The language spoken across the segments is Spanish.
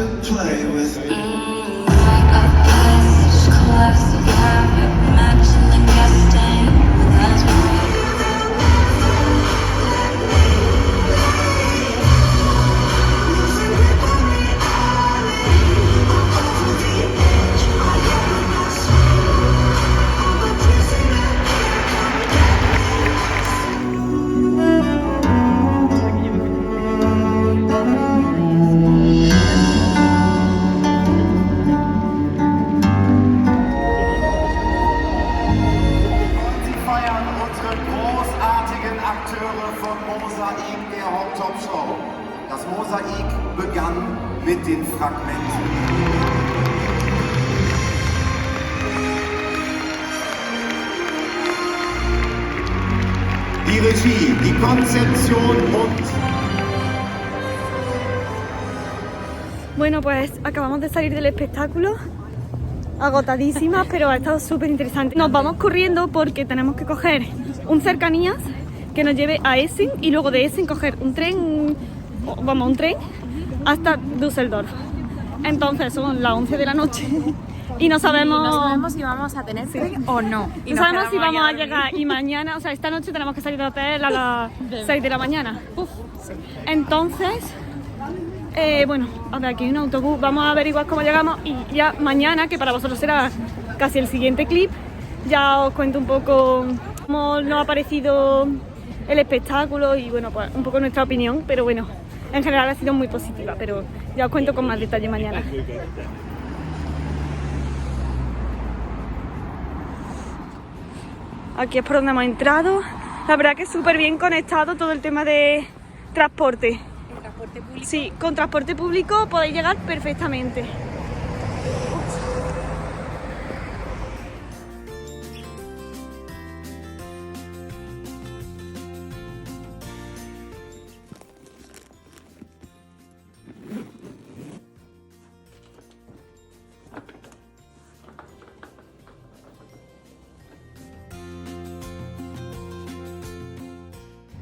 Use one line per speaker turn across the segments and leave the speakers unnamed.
to play with.
Das Mosaik begann mit den Fragmenten. Die Regie, die Konzeption und...
Bueno, pues acabamos de salir del espectáculo, agotadísimas, pero ha estado súper interesante. Nos vamos corriendo porque tenemos que coger un cercanías que nos lleve a Essen y luego de Essen coger un tren, un tren hasta Düsseldorf. Entonces son las 11 de la noche y no sabemos
si vamos a tener tren o no.
No sabemos si vamos a llegar y mañana, o sea, esta noche tenemos que salir del hotel a las 6 de la mañana.
Sí.
Entonces, bueno, a ver, aquí hay un autobús, vamos a averiguar cómo llegamos y ya mañana, que para vosotros será casi el siguiente clip, ya os cuento un poco cómo nos ha parecido el espectáculo y bueno, pues un poco nuestra opinión, pero bueno, en general ha sido muy positiva, pero ya os cuento con más detalle mañana. Aquí es por donde hemos entrado. La verdad que es súper bien conectado todo el tema de transporte.
¿El transporte público?
Sí, con transporte público podéis llegar perfectamente.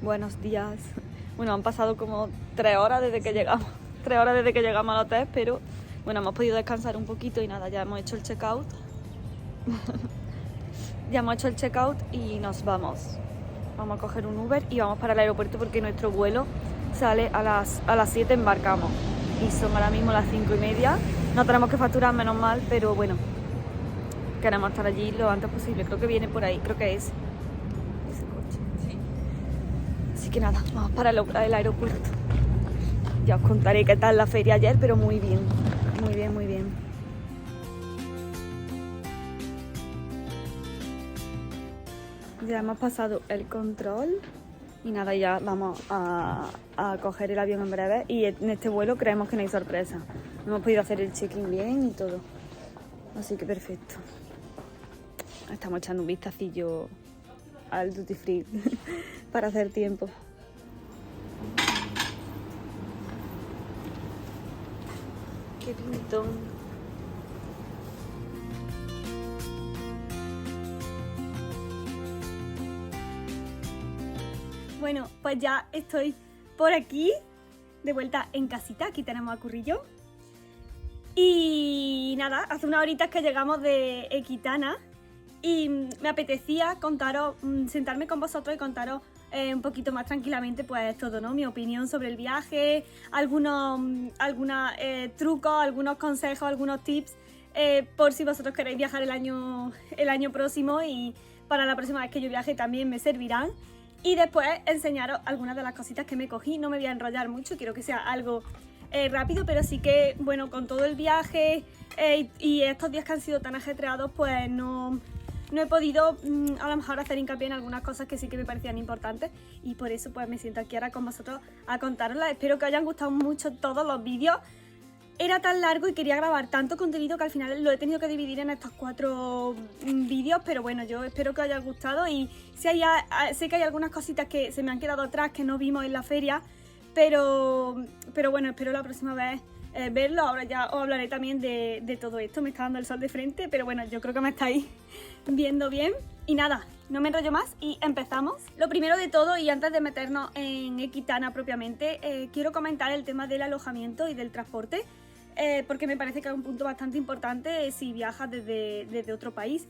Buenos días. Bueno, han pasado como 3 horas desde que llegamos. 3 horas desde que llegamos al hotel, pero bueno, hemos podido descansar un poquito y nada, ya hemos hecho el checkout. Ya hemos hecho el checkout y nos vamos. Vamos a coger un Uber y vamos para el aeropuerto porque nuestro vuelo sale a las 7, embarcamos. Y son ahora mismo las 5:30. No tenemos que facturar, menos mal, pero bueno, queremos estar allí lo antes posible. Creo que viene por ahí, creo que es. Así que nada, vamos para el aeropuerto. Ya os contaré qué tal la feria ayer, pero muy bien, muy bien, muy bien. Ya hemos pasado el control y nada, ya vamos a coger el avión en breve y en este vuelo creemos que no hay sorpresa. Hemos podido hacer el check-in bien y todo, así que perfecto. Estamos echando un vistacillo al duty free para hacer tiempo. Qué pintón. Bueno, pues ya estoy por aquí, de vuelta en casita. Aquí tenemos a Currillo. Y nada, hace unas horitas que llegamos de Equitana y me apetecía contaros, sentarme con vosotros y contaros un poquito más tranquilamente pues todo, ¿no? Mi opinión sobre el viaje, algunos trucos, algunos consejos, algunos tips por si vosotros queréis viajar el año próximo y para la próxima vez que yo viaje también me servirán. Y después enseñaros algunas de las cositas que me cogí. No me voy a enrollar mucho, quiero que sea algo rápido, pero sí que, bueno, con todo el viaje y estos días que han sido tan ajetreados, pues no he podido a lo mejor hacer hincapié en algunas cosas que sí que me parecían importantes y por eso pues me siento aquí ahora con vosotros a contároslas. Espero que os hayan gustado mucho todos los vídeos. Era tan largo y quería grabar tanto contenido que al final lo he tenido que dividir en estos 4 vídeos, pero bueno, yo espero que os haya gustado y sé que hay algunas cositas que se me han quedado atrás que no vimos en la feria, pero bueno, espero la próxima vez verlo. Ahora ya os hablaré también de todo esto. Me está dando el sol de frente, pero bueno, yo creo que me estáis viendo bien. Y nada, no me enrollo más y empezamos. Lo primero de todo, y antes de meternos en Equitana propiamente, quiero comentar el tema del alojamiento y del transporte. porque me parece que es un punto bastante importante si viajas desde otro país.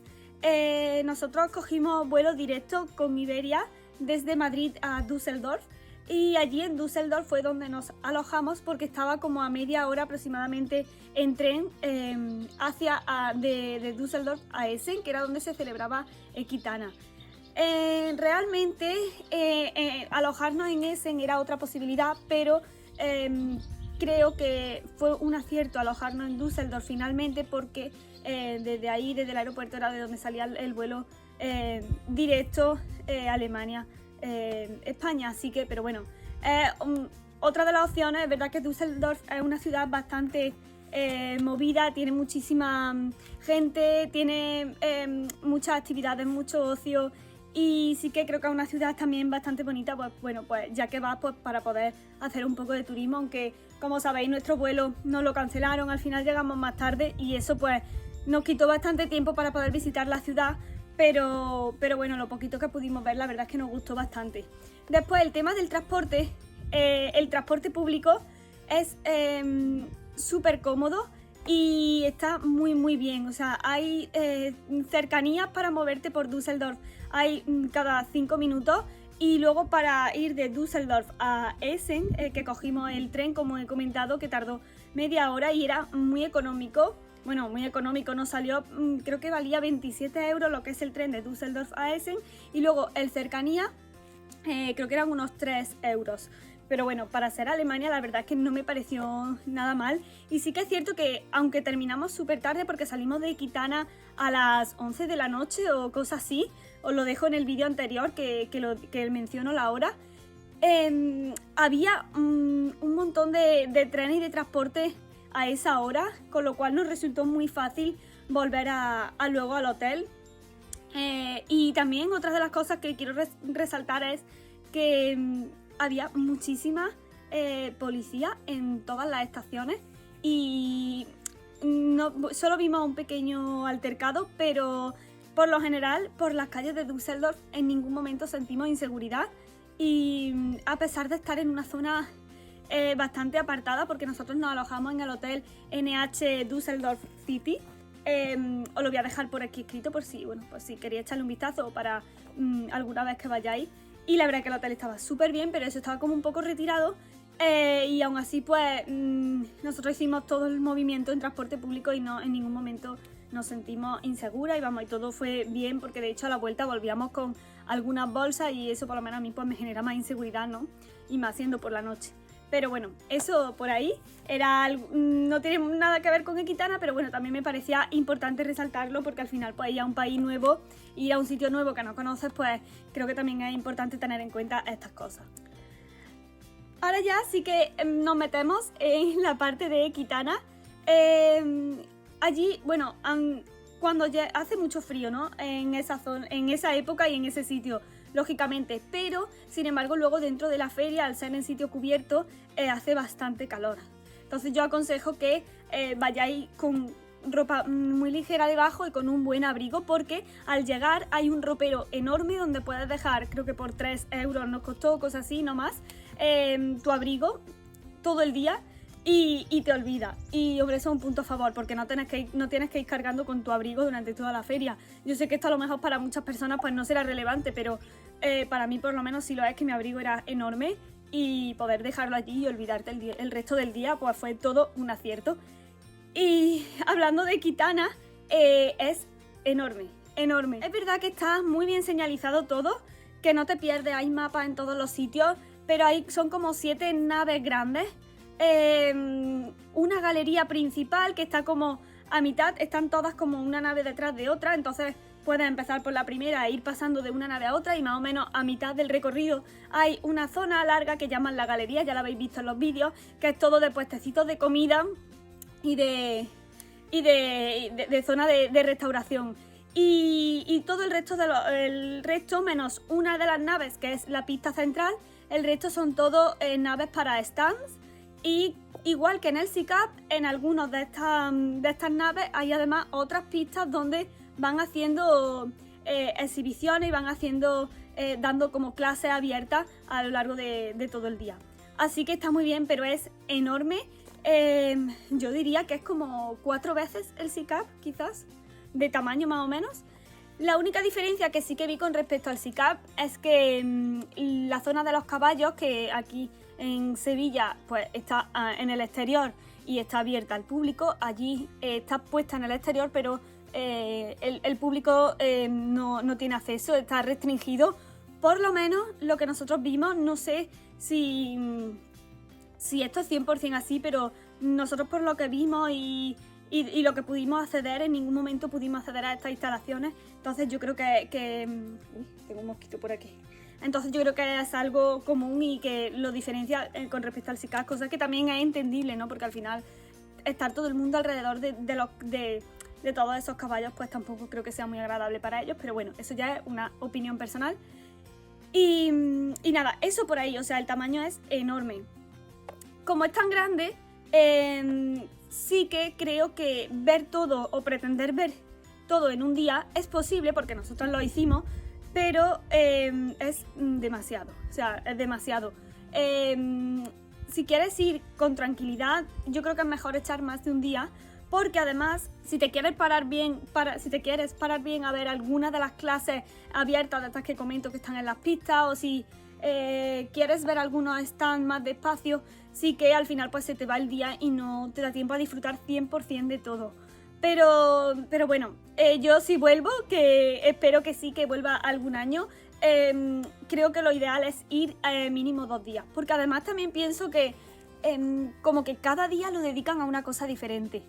Nosotros cogimos vuelo directo con Iberia desde Madrid a Düsseldorf, y allí en Düsseldorf fue donde nos alojamos porque estaba como a media hora aproximadamente en tren de Düsseldorf a Essen, que era donde se celebraba Ekitana. Realmente alojarnos en Essen era otra posibilidad, pero creo que fue un acierto alojarnos en Düsseldorf finalmente, porque desde ahí, desde el aeropuerto, era de donde salía el vuelo directo Alemania, España. Así que, pero bueno, otra de las opciones, es verdad que Düsseldorf es una ciudad bastante movida, tiene muchísima gente, tiene muchas actividades, mucho ocio, y sí que creo que es una ciudad también bastante bonita, pues bueno, pues ya que vas, pues para poder hacer un poco de turismo, aunque como sabéis nuestro vuelo nos lo cancelaron, al final llegamos más tarde y eso pues nos quitó bastante tiempo para poder visitar la ciudad, pero bueno, lo poquito que pudimos ver la verdad es que nos gustó bastante. Después el tema del transporte, el transporte público es súper cómodo y está muy bien, o sea, hay cercanías para moverte por Düsseldorf, hay cada 5 minutos, y luego para ir de Düsseldorf a Essen, que cogimos el tren, como he comentado, que tardó media hora y era muy económico. Bueno, muy económico, nos salió, creo que valía 27 euros lo que es el tren de Düsseldorf a Essen, y luego el cercanía, creo que eran unos 3 euros. Pero bueno, para ser Alemania la verdad es que no me pareció nada mal. Y sí que es cierto que aunque terminamos súper tarde porque salimos de Ekitana a las 11 de la noche o cosas así, os lo dejo en el vídeo anterior que menciono la hora, había un montón de trenes y de transporte a esa hora, con lo cual nos resultó muy fácil volver luego al hotel. Y también otra de las cosas que quiero resaltar es que había muchísima policía en todas las estaciones y solo vimos un pequeño altercado, pero por lo general por las calles de Düsseldorf en ningún momento sentimos inseguridad, y a pesar de estar en una zona bastante apartada, porque nosotros nos alojamos en el hotel NH Düsseldorf City, os lo voy a dejar por aquí escrito por si, bueno, pues si queréis echarle un vistazo para alguna vez que vayáis. Y la verdad es que el hotel estaba súper bien, pero eso estaba como un poco retirado, y aún así pues nosotros hicimos todo el movimiento en transporte público y no en ningún momento nos sentimos inseguras, y vamos, y todo fue bien, porque de hecho a la vuelta volvíamos con algunas bolsas y eso por lo menos a mí pues me genera más inseguridad, ¿no? Y más siendo por la noche. Pero bueno, eso por ahí no tiene nada que ver con Ekitana, pero bueno, también me parecía importante resaltarlo, porque al final pues ir a un país nuevo, ir a un sitio nuevo que no conoces, pues creo que también es importante tener en cuenta estas cosas. Ahora ya sí que nos metemos en la parte de Ekitana. Allí, bueno, cuando ya hace mucho frío, ¿no? En esa zona, en esa época y en ese sitio, lógicamente, pero sin embargo luego dentro de la feria, al ser en sitio cubierto, hace bastante calor. Entonces yo aconsejo que vayáis con ropa muy ligera debajo y con un buen abrigo, porque al llegar hay un ropero enorme donde puedes dejar, creo que por 3 euros nos costó, cosas así, no más, tu abrigo todo el día. Y te olvida, y hombre, eso es un punto a favor, porque no tienes que ir cargando con tu abrigo durante toda la feria. Yo sé que esto a lo mejor para muchas personas pues no será relevante, pero para mí por lo menos sí lo es, que mi abrigo era enorme, y poder dejarlo allí y olvidarte el resto del día pues fue todo un acierto. Y hablando de Ekitana, es enorme. Es verdad que está muy bien señalizado todo, que no te pierdes, hay mapas en todos los sitios, pero son como 7 naves grandes. Una galería principal que está como a mitad, están todas como una nave detrás de otra, entonces puedes empezar por la primera e ir pasando de una nave a otra, y más o menos a mitad del recorrido hay una zona larga que llaman la galería, ya la habéis visto en los vídeos, que es todo de puestecitos de comida y de zona de restauración. Y todo el resto menos una de las naves, que es la pista central, el resto son todo naves para stands. Y igual que en el SeaCup, en algunas de estas naves hay además otras pistas donde van haciendo exhibiciones y van dando como clases abiertas a lo largo de todo el día. Así que está muy bien, pero es enorme. Yo diría que es como 4 veces el SICAP, quizás, de tamaño más o menos. La única diferencia que sí que vi con respecto al SICAP es que la zona de los caballos, que aquí en Sevilla pues está en el exterior y está abierta al público, allí está puesta en el exterior, pero el público no tiene acceso, está restringido. Por lo menos lo que nosotros vimos, no sé si esto es 100% así, pero nosotros por lo que vimos y lo que pudimos acceder, en ningún momento pudimos acceder a estas instalaciones. Entonces yo creo que uy, tengo un mosquito por aquí. Entonces yo creo que es algo común y que lo diferencia con respecto al SICAP, cosa que también es entendible, ¿no? Porque al final estar todo el mundo alrededor de todos esos caballos, pues tampoco creo que sea muy agradable para ellos, pero bueno, eso ya es una opinión personal. Y nada, eso por ahí, o sea, el tamaño es enorme. Como es tan grande, sí que creo que ver todo o pretender ver todo en un día es posible, porque nosotros lo hicimos, pero es demasiado, o sea, es demasiado. Si quieres ir con tranquilidad, yo creo que es mejor echar más de un día, porque además, si te quieres parar bien a ver alguna de las clases abiertas de estas que comento que están en las pistas, o si quieres ver algunos stands más despacio, sí que al final pues se te va el día y no te da tiempo a disfrutar 100% de todo. Pero bueno, yo si vuelvo, que espero que sí, que vuelva algún año, creo que lo ideal es ir mínimo 2 días, porque además también pienso que como que cada día lo dedican a una cosa diferente.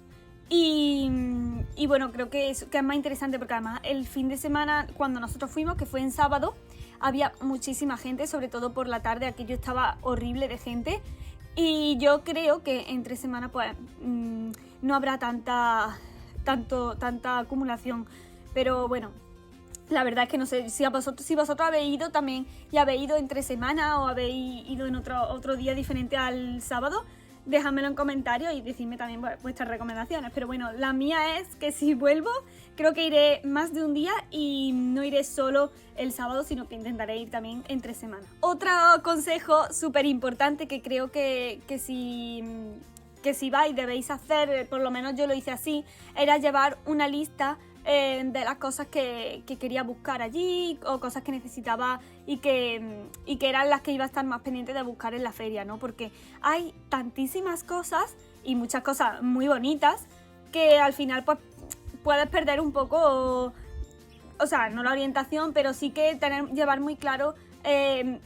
Y bueno, creo que es más interesante, porque además el fin de semana, cuando nosotros fuimos, que fue en sábado, había muchísima gente, sobre todo por la tarde, aquello estaba horrible de gente. Y yo creo que entre semana pues no habrá tanta acumulación. Pero bueno, la verdad es que no sé si vosotros habéis ido también y habéis ido entre semana o habéis ido en otro día diferente al sábado. Dejádmelo en comentarios y decidme también vuestras recomendaciones. Pero bueno, la mía es que si vuelvo, creo que iré más de un día y no iré solo el sábado, sino que intentaré ir también entre semana. Otro consejo súper importante que creo que si vais debéis hacer, por lo menos yo lo hice así, era llevar una lista de las cosas que quería buscar allí, o cosas que necesitaba y que eran las que iba a estar más pendiente de buscar en la feria, ¿no? Porque hay tantísimas cosas y muchas cosas muy bonitas que al final pues puedes perder un poco, o sea, no la orientación, pero sí que llevar muy claro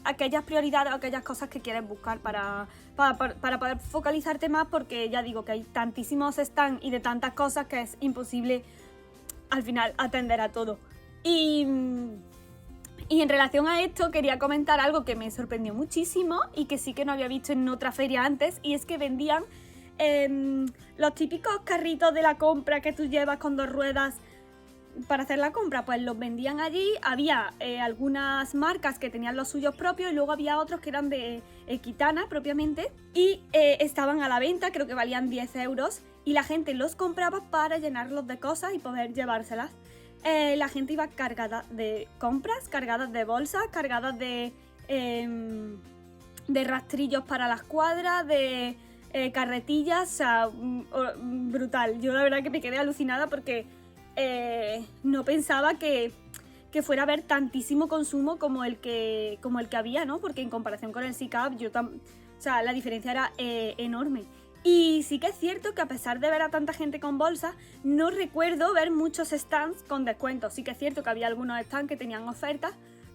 aquellas prioridades o aquellas cosas que quieres buscar para poder focalizarte más, porque ya digo que hay tantísimos stands y de tantas cosas que es imposible al final atender a todo. Y en relación a esto quería comentar algo que me sorprendió muchísimo y que sí que no había visto en otra feria antes, y es que vendían los típicos carritos de la compra que tú llevas con 2 ruedas para hacer la compra, pues los vendían allí. Había algunas marcas que tenían los suyos propios y luego había otros que eran de Equitana propiamente y estaban a la venta, creo que valían 10 euros, y la gente los compraba para llenarlos de cosas y poder llevárselas. La gente iba cargada de compras, cargadas de bolsas, cargadas de rastrillos para las cuadras, de carretillas, o sea, brutal. Yo la verdad que me quedé alucinada porque no pensaba que fuera a haber tantísimo consumo como el que había, ¿no? Porque en comparación con el SICAP, o sea, la diferencia era enorme. Y sí que es cierto que a pesar de ver a tanta gente con bolsas, no recuerdo ver muchos stands con descuentos. Sí que es cierto que había algunos stands que tenían ofertas,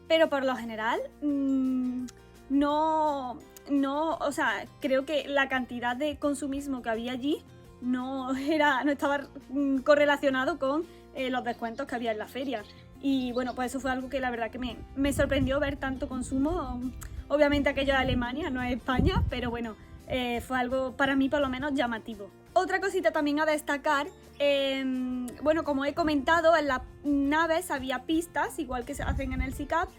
pero por lo general no, o sea, creo que la cantidad de consumismo que había allí no estaba correlacionado con los descuentos que había en la feria. Y bueno, pues eso fue algo que la verdad que me sorprendió, ver tanto consumo. Obviamente aquello de Alemania, no es España, pero bueno, fue algo para mí por lo menos llamativo. Otra cosita también a destacar, bueno, como he comentado, en las naves había pistas, igual que se hacen en el SICAP,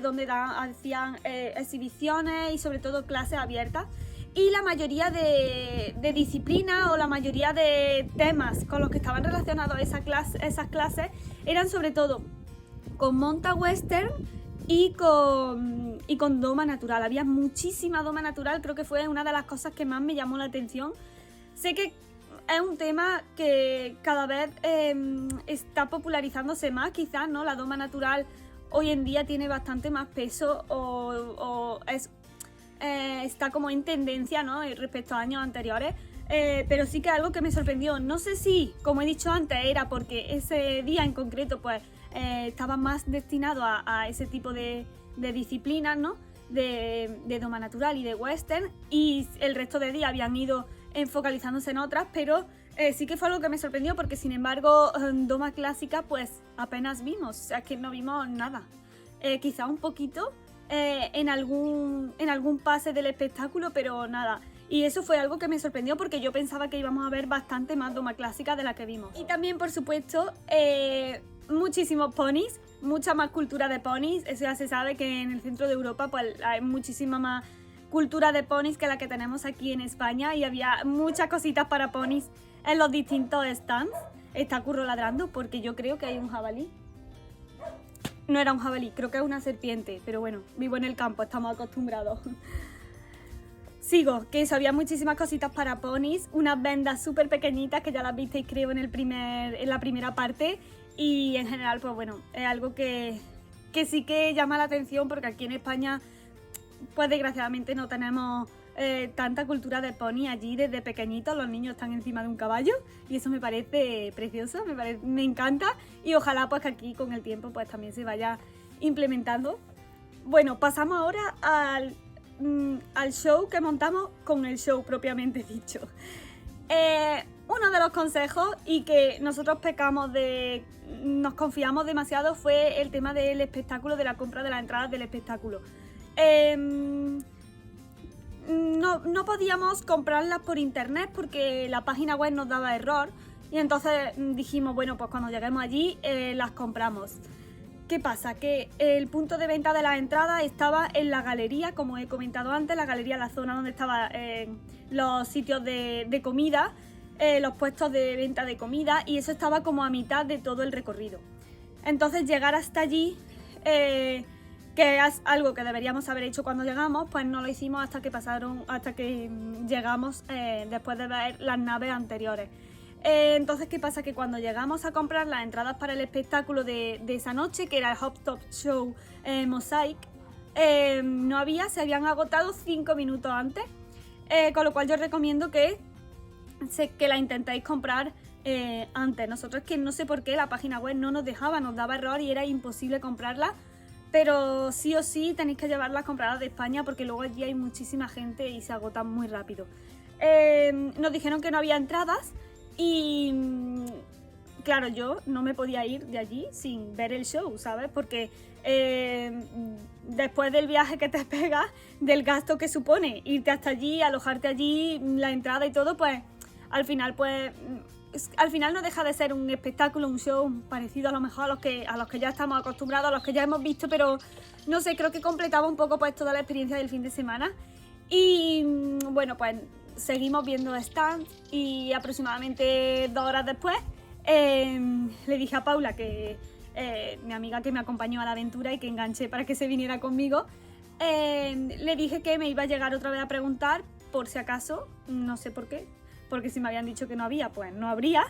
donde hacían exhibiciones y sobre todo clases abiertas. Y la mayoría de disciplinas o la mayoría de temas con los que estaban relacionados esas clases eran sobre todo con monta western y con doma natural. Había muchísima doma natural, creo que fue una de las cosas que más me llamó la atención. sé que es un tema que cada vez está popularizándose más, quizás, ¿no? La doma natural hoy en día tiene bastante más peso o está como en tendencia, ¿no? Respecto a años anteriores. Pero sí que algo que me sorprendió, no sé si, como he dicho antes, era porque ese día en concreto pues estaba más destinado a ese tipo de disciplinas, ¿no? De doma natural y de western, y el resto de días habían ido focalizándose en otras, pero sí que fue algo que me sorprendió porque sin embargo doma clásica pues apenas vimos, o sea que no vimos nada, quizá un poquito en algún pase del espectáculo, pero nada. Y eso fue algo que me sorprendió porque yo pensaba que íbamos a ver bastante más doma clásica de la que vimos. Y también, por supuesto, muchísimos ponis, mucha más cultura de ponis. Eso ya se sabe que en el centro de Europa pues hay muchísima más cultura de ponis que la que tenemos aquí en España, y había muchas cositas para ponis en los distintos stands. Está Curro ladrando porque yo creo que hay un jabalí. No era un jabalí, creo que es una serpiente, pero bueno, vivo en el campo, estamos acostumbrados. Sigo, que eso, había muchísimas cositas para ponis, unas vendas súper pequeñitas que ya las visteis creo en la primera parte, y en general pues bueno, es algo que sí que llama la atención porque aquí en España pues desgraciadamente no tenemos tanta cultura de pony. Allí desde pequeñitos los niños están encima de un caballo y eso me parece precioso, me encanta, y ojalá pues que aquí con el tiempo pues también se vaya implementando. Bueno, pasamos ahora al show que montamos con el show propiamente dicho. Uno de los consejos y que nosotros nos confiamos demasiado fue el tema del espectáculo, de la compra de las entradas del espectáculo. No podíamos comprarlas por internet porque la página web nos daba error, y entonces dijimos, bueno, pues cuando lleguemos allí las compramos. ¿Qué pasa? Que el punto de venta de las entradas estaba en la galería, como he comentado antes, la galería, la zona donde estaban los sitios de comida, los puestos de venta de comida, y eso estaba como a mitad de todo el recorrido. Entonces llegar hasta allí, que es algo que deberíamos haber hecho cuando llegamos, pues no lo hicimos hasta que llegamos después de ver las naves anteriores. Entonces, ¿qué pasa? Que cuando llegamos a comprar las entradas para el espectáculo de esa noche, que era el Hop Top Show Mosaic, no había, se habían agotado 5 minutos antes, con lo cual yo recomiendo que la intentéis comprar antes. Nosotros, que no sé por qué la página web no nos dejaba, nos daba error y era imposible comprarla, pero sí o sí tenéis que llevarlas compradas de España porque luego allí hay muchísima gente y se agotan muy rápido. Nos dijeron que no había entradas. Y claro, yo no me podía ir de allí sin ver el show, ¿sabes? Porque después del viaje que te pegas, del gasto que supone irte hasta allí, alojarte allí, la entrada y todo, pues al final no deja de ser un espectáculo, un show parecido a lo mejor a los que ya estamos acostumbrados, a los que ya hemos visto, pero no sé, creo que completaba un poco pues toda la experiencia del fin de semana. Y bueno, pues seguimos viendo stands y aproximadamente 2 horas después le dije a Paula, que mi amiga que me acompañó a la aventura y que enganché para que se viniera conmigo, le dije que me iba a llegar otra vez a preguntar por si acaso, no sé por qué, porque si me habían dicho que no había, pues no habría,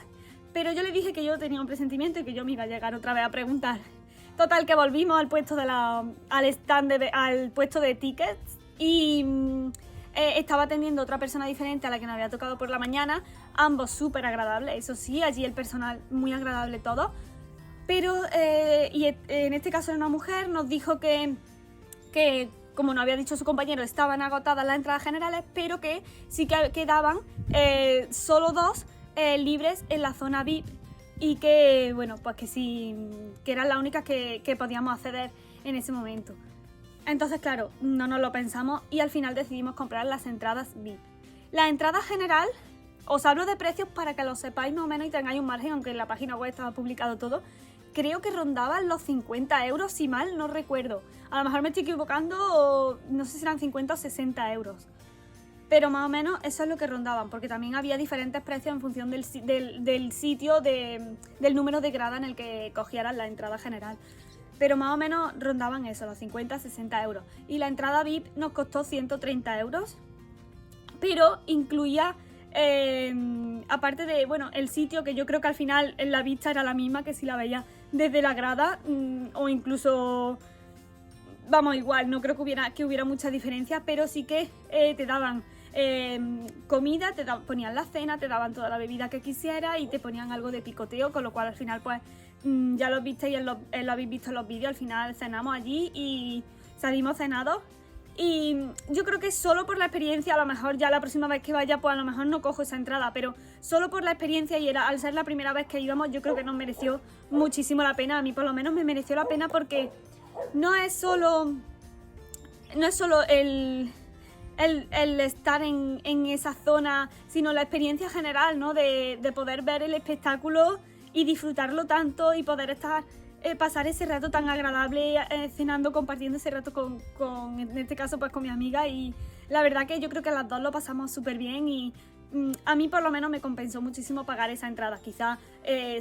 pero yo le dije que yo tenía un presentimiento y que yo me iba a llegar otra vez a preguntar. Total, que volvimos al puesto al puesto de tickets y estaba atendiendo otra persona diferente a la que me había tocado por la mañana, ambos súper agradables, eso sí, allí el personal muy agradable todo, pero en este caso era una mujer, nos dijo que como nos había dicho su compañero, estaban agotadas las entradas generales, pero que sí que quedaban solo 2 libres en la zona VIP, y que bueno, pues que sí, que eran las únicas que podíamos acceder en ese momento. Entonces, claro, no nos lo pensamos y al final decidimos comprar las entradas VIP. La entrada general, os hablo de precios para que lo sepáis más o menos y tengáis un margen, aunque en la página web estaba publicado todo. Creo que rondaban los 50 euros, si mal no recuerdo. A lo mejor me estoy equivocando, o no sé si eran 50 o 60 euros. Pero más o menos eso es lo que rondaban, porque también había diferentes precios en función del sitio, del número de grada en el que cogieran la entrada general. Pero más o menos rondaban eso, los 50-60 euros. Y la entrada VIP nos costó 130 euros, pero incluía Aparte de, bueno, el sitio, que yo creo que al final la vista era la misma que si la veías desde la grada, o incluso, vamos, igual, no creo que hubiera mucha diferencia, pero sí que te daban comida, ponían la cena, te daban toda la bebida que quisieras y te ponían algo de picoteo, con lo cual al final pues ya lo visteis, lo habéis visto en los vídeos, al final cenamos allí y salimos cenados. Y yo creo que solo por la experiencia, a lo mejor ya la próxima vez que vaya, pues a lo mejor no cojo esa entrada, pero solo por la experiencia y al ser la primera vez que íbamos, yo creo que nos mereció muchísimo la pena. A mí por lo menos me mereció la pena porque no es solo el estar en esa zona, sino la experiencia general, ¿no? De poder ver el espectáculo y disfrutarlo tanto y poder pasar ese rato tan agradable cenando, compartiendo ese rato con, en este caso, pues con mi amiga. Y la verdad que yo creo que las dos lo pasamos súper bien y a mí por lo menos me compensó muchísimo pagar esa entrada. Quizás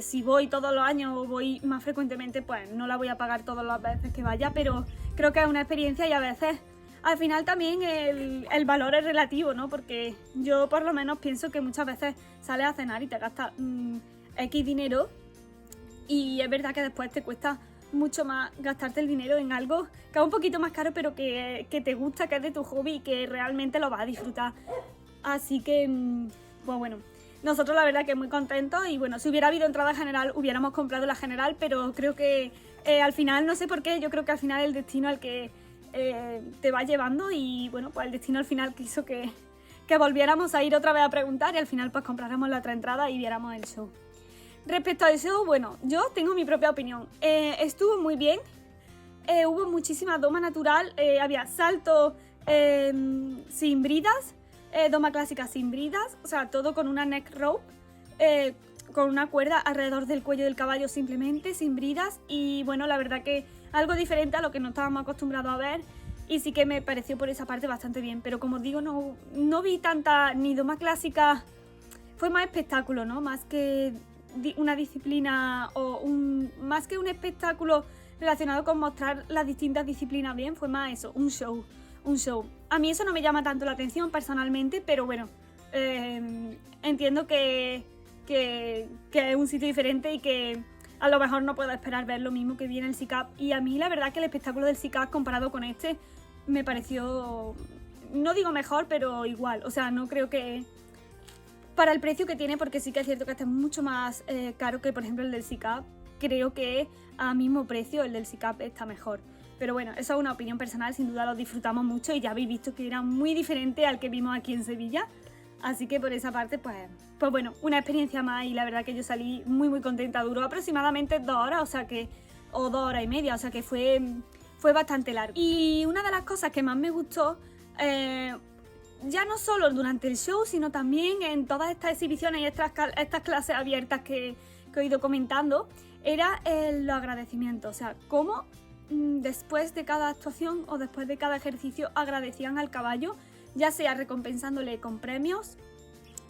si voy todos los años o voy más frecuentemente, pues no la voy a pagar todas las veces que vaya, pero creo que es una experiencia y a veces al final también el valor es relativo, ¿no? Porque yo por lo menos pienso que muchas veces sales a cenar y te gastas X dinero y es verdad que después te cuesta mucho más gastarte el dinero en algo que es un poquito más caro, pero que te gusta, que es de tu hobby y que realmente lo vas a disfrutar. Así que, pues bueno, nosotros la verdad que muy contentos y bueno, si hubiera habido entrada general hubiéramos comprado la general, pero creo que al final, no sé por qué, yo creo que al final el destino al que te va llevando y bueno, pues el destino al final quiso que volviéramos a ir otra vez a preguntar y al final pues compráramos la otra entrada y viéramos el show. Respecto al show, bueno, yo tengo mi propia opinión. Estuvo muy bien, hubo muchísima doma natural, había salto sin bridas, doma clásica sin bridas, o sea, todo con una neck rope, con una cuerda alrededor del cuello del caballo simplemente, sin bridas. Y bueno, la verdad que algo diferente a lo que no estábamos acostumbrados a ver y sí que me pareció por esa parte bastante bien. Pero como digo, no vi tanta ni doma clásica, fue más espectáculo, ¿no? Más que una disciplina o más que un espectáculo relacionado con mostrar las distintas disciplinas bien, fue más eso, un show. A mí eso no me llama tanto la atención personalmente, pero bueno, entiendo que es un sitio diferente y que a lo mejor no puedo esperar ver lo mismo que vi en el SICAP. Y a mí la verdad que el espectáculo del SICAP comparado con este me pareció, no digo mejor, pero igual. O sea, no creo que para el precio que tiene, porque sí que es cierto que este es mucho más caro que por ejemplo el del SICAP, creo que a mismo precio el del SICAP está mejor. Pero bueno, eso es una opinión personal, sin duda lo disfrutamos mucho y ya habéis visto que era muy diferente al que vimos aquí en Sevilla. Así que por esa parte, pues bueno, una experiencia más y la verdad que yo salí muy muy contenta. Duró aproximadamente 2 horas, o 2 horas y media, o sea que fue bastante largo. Y una de las cosas que más me gustó, ya no solo durante el show, sino también en todas estas exhibiciones y estas clases abiertas que he ido comentando, era los agradecimientos. O sea, cómo después de cada actuación o después de cada ejercicio agradecían al caballo, ya sea recompensándole con premios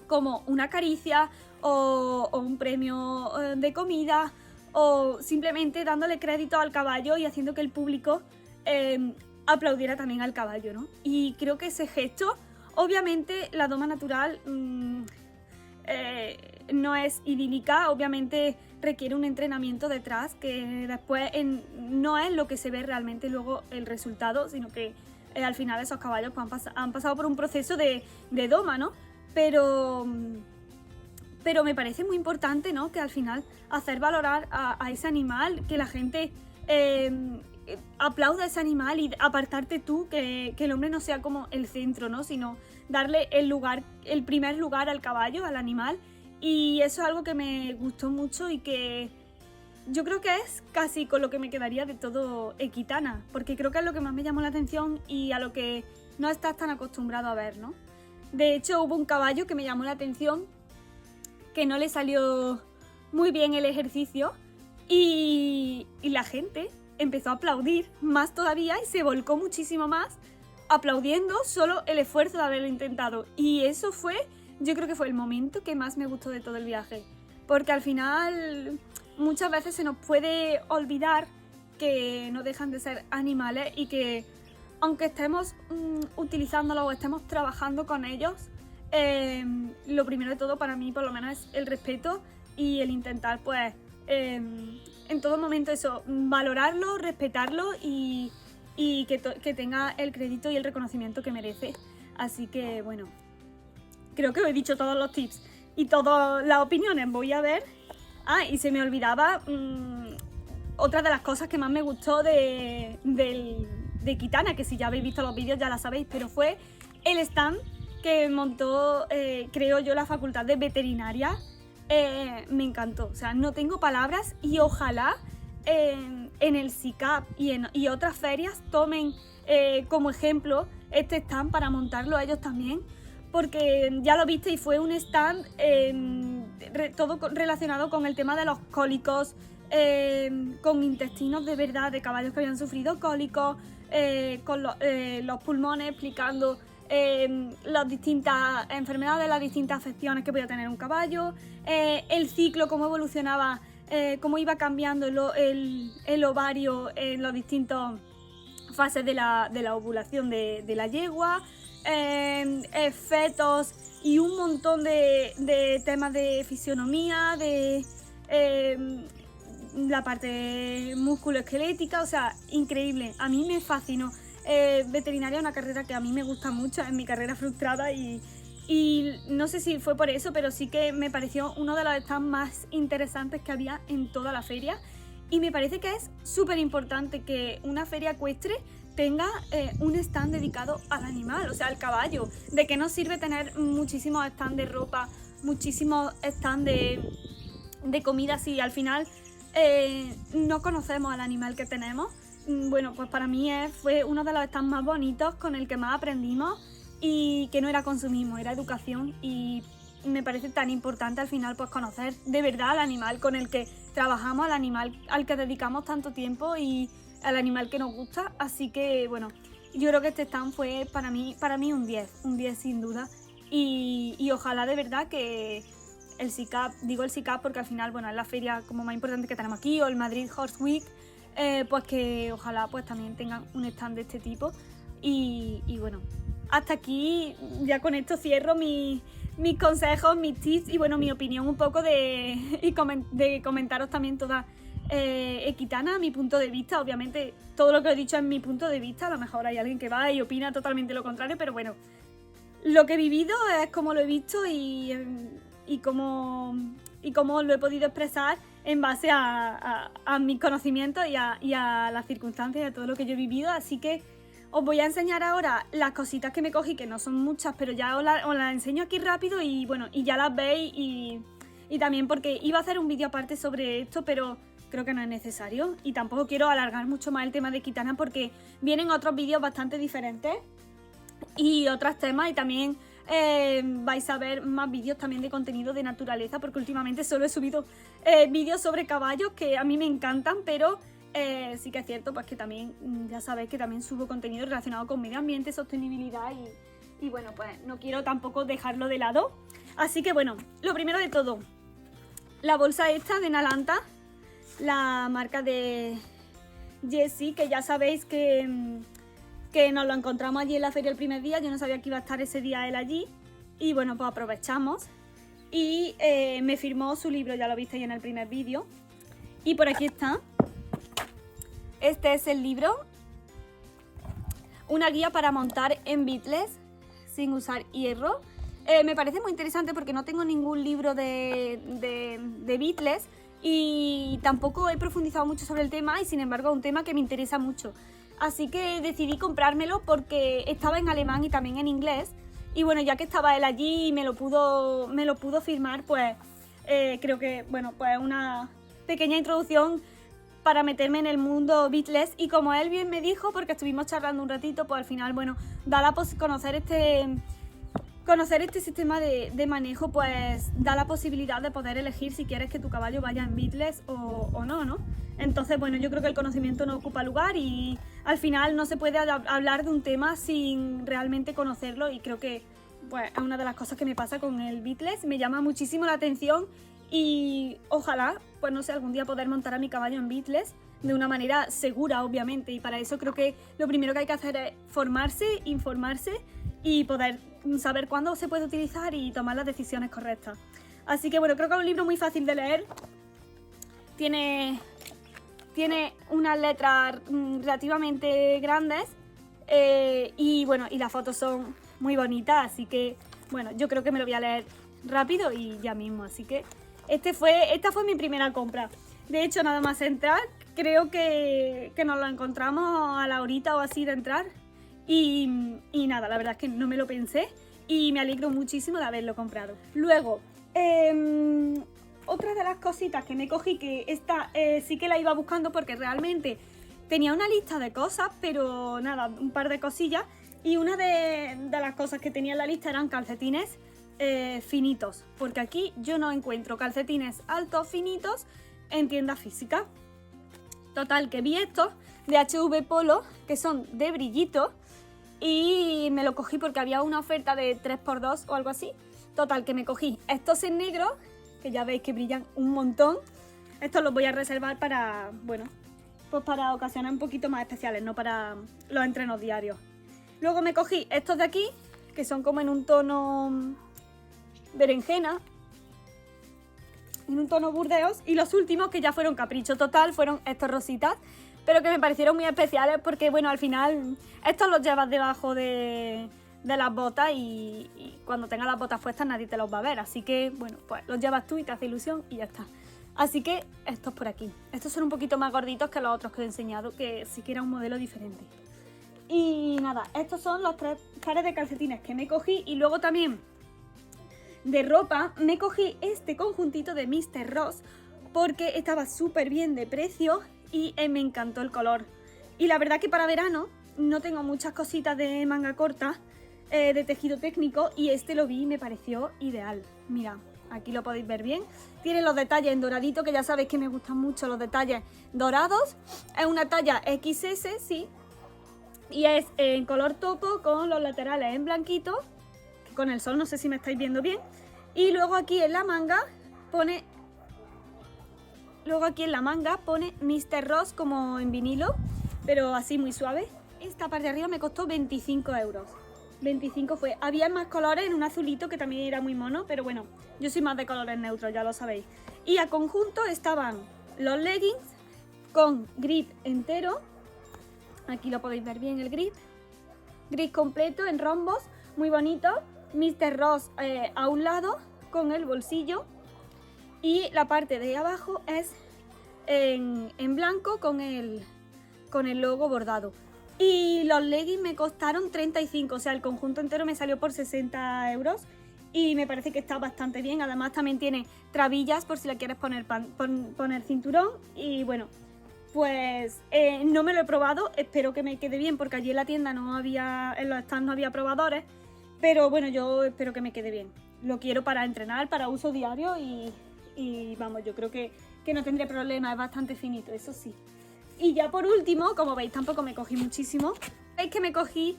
como una caricia o un premio de comida, o simplemente dándole crédito al caballo y haciendo que el público aplaudiera también al caballo, ¿no? Y creo que ese gesto, obviamente la doma natural no es idílica, obviamente requiere un entrenamiento detrás que después no es lo que se ve realmente luego el resultado, sino que al final esos caballos pues, han pasado por un proceso de doma, ¿no? Pero me parece muy importante, ¿no? Que al final hacer valorar a ese animal, que la gente aplauda a ese animal y apartarte tú, que el hombre no sea como el centro, ¿no? Sino darle el primer lugar al caballo, al animal. Y eso es algo que me gustó mucho y que yo creo que es casi con lo que me quedaría de todo Equitana, porque creo que es lo que más me llamó la atención y a lo que no estás tan acostumbrado a ver, ¿no? De hecho, hubo un caballo que me llamó la atención, que no le salió muy bien el ejercicio y la gente empezó a aplaudir más todavía y se volcó muchísimo más aplaudiendo solo el esfuerzo de haberlo intentado. Y eso yo creo que fue el momento que más me gustó de todo el viaje, porque al final muchas veces se nos puede olvidar que no dejan de ser animales y que aunque estemos utilizándolos o estemos trabajando con ellos, lo primero de todo para mí por lo menos es el respeto y el intentar pues en todo momento eso, valorarlo, respetarlo y que tenga el crédito y el reconocimiento que merece. Así que bueno, creo que he dicho todos los tips y todas las opiniones. Voy a ver. Y se me olvidaba otra de las cosas que más me gustó de Kitana, que si ya habéis visto los vídeos ya la sabéis, pero fue el stand que montó, creo yo, la Facultad de Veterinaria. Me encantó, o sea, no tengo palabras y ojalá en el SICAP y otras ferias tomen como ejemplo este stand para montarlo ellos también, porque ya lo viste y fue un stand todo relacionado con el tema de los cólicos, con intestinos de verdad de caballos que habían sufrido cólicos, con los pulmones, explicando las distintas enfermedades, las distintas afecciones que podía tener un caballo, el ciclo, cómo evolucionaba, cómo iba cambiando el ovario en las distintas fases de la ovulación de la yegua, fetos y un montón de temas de fisionomía, de la parte musculoesquelética, o sea, increíble. A mí me fascinó. Veterinaria es una carrera que a mí me gusta mucho, es mi carrera frustrada y no sé si fue por eso, pero sí que me pareció uno de los stands más interesantes que había en toda la feria, y me parece que es súper importante que una feria ecuestre tenga un stand dedicado al animal, o sea, al caballo. ¿De qué nos sirve tener muchísimos stands de ropa, muchísimos stands de comida si al final no conocemos al animal que tenemos? Bueno, pues para mí fue uno de los stands más bonitos, con el que más aprendimos, y que no era consumismo, era educación, y me parece tan importante al final pues conocer de verdad al animal con el que trabajamos, al animal al que dedicamos tanto tiempo y al animal que nos gusta. Así que bueno, yo creo que este stand fue para mí un 10 sin duda, y ojalá de verdad que el SICAP, digo el SICAP porque al final bueno es la feria como más importante que tenemos aquí, o el Madrid Horse Week, pues que ojalá pues también tengan un stand de este tipo. Y bueno, hasta aquí, ya con esto cierro mis consejos, mis tips y bueno, mi opinión un poco de comentaros también toda Equitana, mi punto de vista. Obviamente todo lo que he dicho es mi punto de vista, a lo mejor hay alguien que va y opina totalmente lo contrario, pero bueno, lo que he vivido es como lo he visto y cómo lo he podido expresar en base a mis conocimientos y a las circunstancias y a todo lo que yo he vivido. Así que os voy a enseñar ahora las cositas que me cogí, que no son muchas, pero ya os las enseño aquí rápido y bueno, y ya las veis, y también porque iba a hacer un vídeo aparte sobre esto, pero creo que no es necesario, y tampoco quiero alargar mucho más el tema de Kitana porque vienen otros vídeos bastante diferentes y otros temas, y también vais a ver más vídeos también de contenido de naturaleza, porque últimamente solo he subido vídeos sobre caballos que a mí me encantan, pero sí que es cierto pues que también ya sabéis que también subo contenido relacionado con medio ambiente, sostenibilidad y bueno, pues no quiero tampoco dejarlo de lado. Así que bueno, lo primero de todo, la bolsa esta de Nalanta, la marca de Jessie, que ya sabéis que nos lo encontramos allí en la feria el primer día. Yo no sabía que iba a estar ese día él allí y bueno, pues aprovechamos y me firmó su libro, ya lo visteis en el primer vídeo, y por aquí está. Este es el libro, una guía para montar en bitless sin usar hierro. Me parece muy interesante porque no tengo ningún libro de bitless y tampoco he profundizado mucho sobre el tema, y sin embargo es un tema que me interesa mucho. Así que decidí comprármelo porque estaba en alemán y también en inglés, y bueno, ya que estaba él allí y me lo pudo firmar, pues creo que bueno, pues una pequeña introducción para meterme en el mundo bitless. Y como él bien me dijo, porque estuvimos charlando un ratito, pues al final, bueno, conocer este sistema de manejo, pues da la posibilidad de poder elegir si quieres que tu caballo vaya en bitless o no, ¿no? Entonces, bueno, yo creo que el conocimiento no ocupa lugar y al final no se puede hablar de un tema sin realmente conocerlo, y creo que pues es una de las cosas que me pasa con el bitless. Me llama muchísimo la atención y ojalá, pues no sé, algún día poder montar a mi caballo en Beatles de una manera segura, obviamente, y para eso creo que lo primero que hay que hacer es formarse, informarse y poder saber cuándo se puede utilizar y tomar las decisiones correctas. Así que bueno, creo que es un libro muy fácil de leer. Tiene unas letras relativamente grandes y bueno, y las fotos son muy bonitas, así que bueno, yo creo que me lo voy a leer rápido y ya mismo. Así que esta fue mi primera compra. De hecho, nada más entrar, creo que nos lo encontramos a la horita o así de entrar. Y nada, la verdad es que no me lo pensé y me alegro muchísimo de haberlo comprado. Luego, otra de las cositas que me cogí, que esta sí que la iba buscando porque realmente tenía una lista de cosas, pero nada, un par de cosillas. Y una de las cosas que tenía en la lista eran calcetines finitos, porque aquí yo no encuentro calcetines altos finitos en tiendas físicas. Total, que vi estos de HV Polo, que son de brillito, y me lo cogí porque había una oferta de 3x2 o algo así. Total, que me cogí estos en negro, que ya veis que brillan un montón. Estos los voy a reservar para, bueno, pues para ocasiones un poquito más especiales, no para los entrenos diarios. Luego me cogí estos de aquí, que son como en un tono berenjena, en un tono burdeos, y los últimos, que ya fueron capricho total, fueron estos rositas, pero que me parecieron muy especiales porque, bueno, al final estos los llevas debajo de las botas y cuando tengas las botas puestas nadie te los va a ver, así que, bueno, pues los llevas tú y te hace ilusión y ya está. Así que estos por aquí. Estos son un poquito más gorditos que los otros que he enseñado, que sí que era un modelo diferente. Y nada, estos son los 3 pares de calcetines que me cogí. Y luego también de ropa me cogí este conjuntito de Mr. Ross porque estaba súper bien de precio y me encantó el color. Y la verdad que para verano no tengo muchas cositas de manga corta, de tejido técnico, y este lo vi y me pareció ideal. Mira, aquí lo podéis ver bien. Tiene los detalles en doradito, que ya sabéis que me gustan mucho los detalles dorados. Es una talla XS, sí. Y es en color topo con los laterales en blanquito. Con el sol no sé si me estáis viendo bien. Y luego aquí en la manga pone... Mr. Ross como en vinilo, pero así muy suave. Esta parte de arriba me costó 25 euros. 25 fue. Había más colores, en un azulito que también era muy mono, pero bueno, yo soy más de colores neutros, ya lo sabéis. Y a conjunto estaban los leggings con grip entero. Aquí lo podéis ver bien, el grip. Grip completo en rombos, muy bonito. Mr. Ross a un lado con el bolsillo. Y la parte de abajo es en blanco con el logo bordado. Y los leggings me costaron 35, o sea, el conjunto entero me salió por 60 euros. Y me parece que está bastante bien. Además también tiene trabillas por si le quieres poner cinturón. Y bueno, pues no me lo he probado, espero que me quede bien porque allí en la tienda en los stands no había probadores. Pero bueno, yo espero que me quede bien. Lo quiero para entrenar, para uso diario y vamos, yo creo que no tendré problema, es bastante finito, eso sí. Y ya por último, como veis, tampoco me cogí muchísimo. Veis que me cogí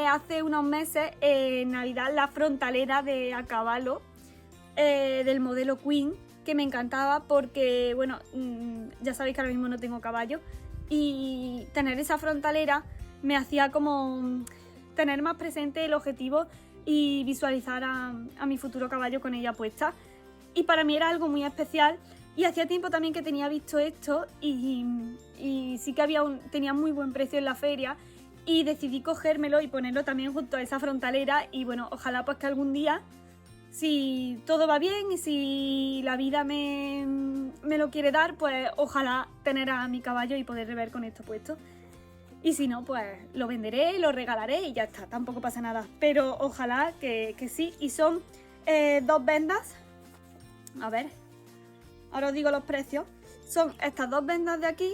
hace unos meses, en Navidad, la frontalera de a caballo del modelo Queen, que me encantaba porque, bueno, ya sabéis que ahora mismo no tengo caballo y tener esa frontalera me hacía como tener más presente el objetivo y visualizar a mi futuro caballo con ella puesta. Y para mí era algo muy especial. Y hacía tiempo también que tenía visto esto y sí que tenía muy buen precio en la feria y decidí cogérmelo y ponerlo también junto a esa frontalera y bueno, ojalá pues que algún día, si todo va bien y si la vida me lo quiere dar, pues ojalá tener a mi caballo y poder ver con esto puesto. Y si no, pues lo venderé, lo regalaré y ya está, tampoco pasa nada. Pero ojalá que sí. Y son 2 vendas, a ver... Ahora os digo los precios. Son estas 2 vendas de aquí.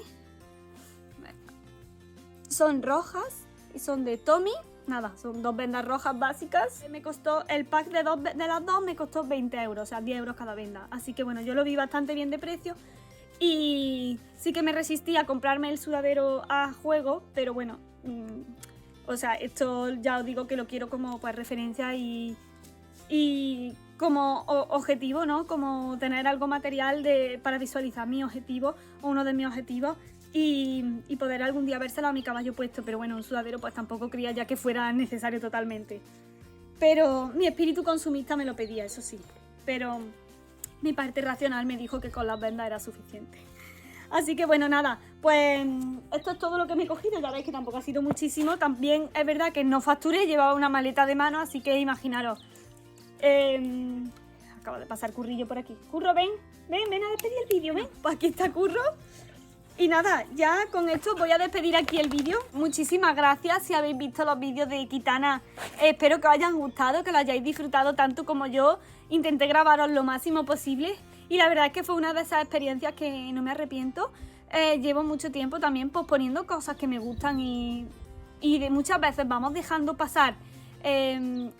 Son rojas y son de Tommy. Nada, son 2 vendas rojas básicas. Me costó el pack de las dos me costó 20 euros, o sea, 10 euros cada venda. Así que bueno, yo lo vi bastante bien de precio. Y sí que me resistí a comprarme el sudadero a juego, pero bueno, o sea, esto ya os digo que lo quiero como pues referencia y objetivo, ¿no? Como tener algo material para visualizar mi objetivo o uno de mis objetivos y poder algún día vérselo a mi caballo puesto. Pero bueno, un sudadero pues tampoco creía ya que fuera necesario totalmente. Pero mi espíritu consumista me lo pedía, eso sí. Pero mi parte racional me dijo que con las vendas era suficiente. Así que bueno, nada, pues esto es todo lo que me he cogido. Ya veis que tampoco ha sido muchísimo. También es verdad que no facturé, llevaba una maleta de mano, así que imaginaros. Acabo de pasar Currillo por aquí. Curro, ven a despedir el vídeo, ven. Pues aquí está Curro. Y nada, ya con esto voy a despedir aquí el vídeo. Muchísimas gracias si habéis visto los vídeos de Kitana. Espero que os hayan gustado, que lo hayáis disfrutado tanto como yo. Intenté grabaros lo máximo posible y la verdad es que fue una de esas experiencias que no me arrepiento. Llevo mucho tiempo también posponiendo cosas que me gustan y muchas veces vamos dejando pasar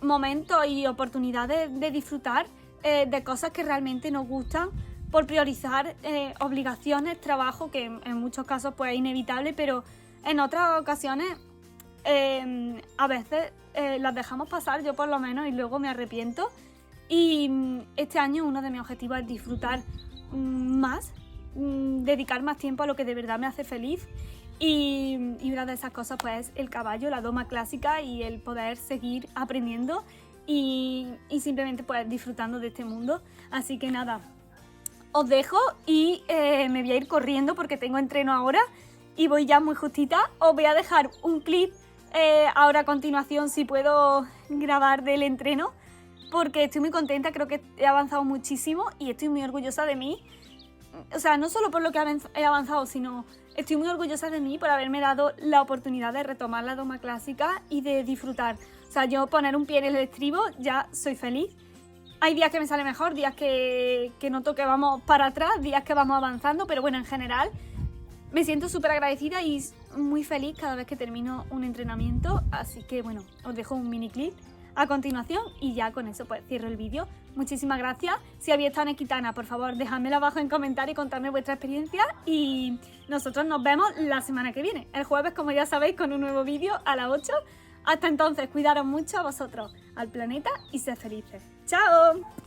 momentos y oportunidades de disfrutar de cosas que realmente nos gustan por priorizar obligaciones, trabajo, que en muchos casos pues es inevitable, pero en otras ocasiones a veces las dejamos pasar, yo por lo menos, y luego me arrepiento. Y este año uno de mis objetivos es disfrutar más, dedicar más tiempo a lo que de verdad me hace feliz. Y una de esas cosas pues es el caballo, la doma clásica y el poder seguir aprendiendo y simplemente pues disfrutando de este mundo. Así que nada, os dejo y me voy a ir corriendo porque tengo entreno ahora y voy ya muy justita. Os voy a dejar un clip ahora a continuación si puedo grabar del entreno, porque estoy muy contenta, creo que he avanzado muchísimo y estoy muy orgullosa de mí. O sea, no solo por lo que he avanzado, sino estoy muy orgullosa de mí por haberme dado la oportunidad de retomar la doma clásica y de disfrutar. O sea, yo poner un pie en el estribo ya soy feliz. Hay días que me sale mejor, días que noto que vamos para atrás, días que vamos avanzando, pero bueno, en general me siento súper agradecida y muy feliz cada vez que termino un entrenamiento. Así que bueno, os dejo un mini clip a continuación y ya con eso pues cierro el vídeo. Muchísimas gracias. Si habéis estado en Kitana, por favor dejadmelo abajo en comentarios y contadme vuestra experiencia y nosotros nos vemos la semana que viene, el jueves, como ya sabéis, con un nuevo vídeo a las 8. Hasta entonces, cuidaros mucho a vosotros, al planeta y sed felices. ¡Chao!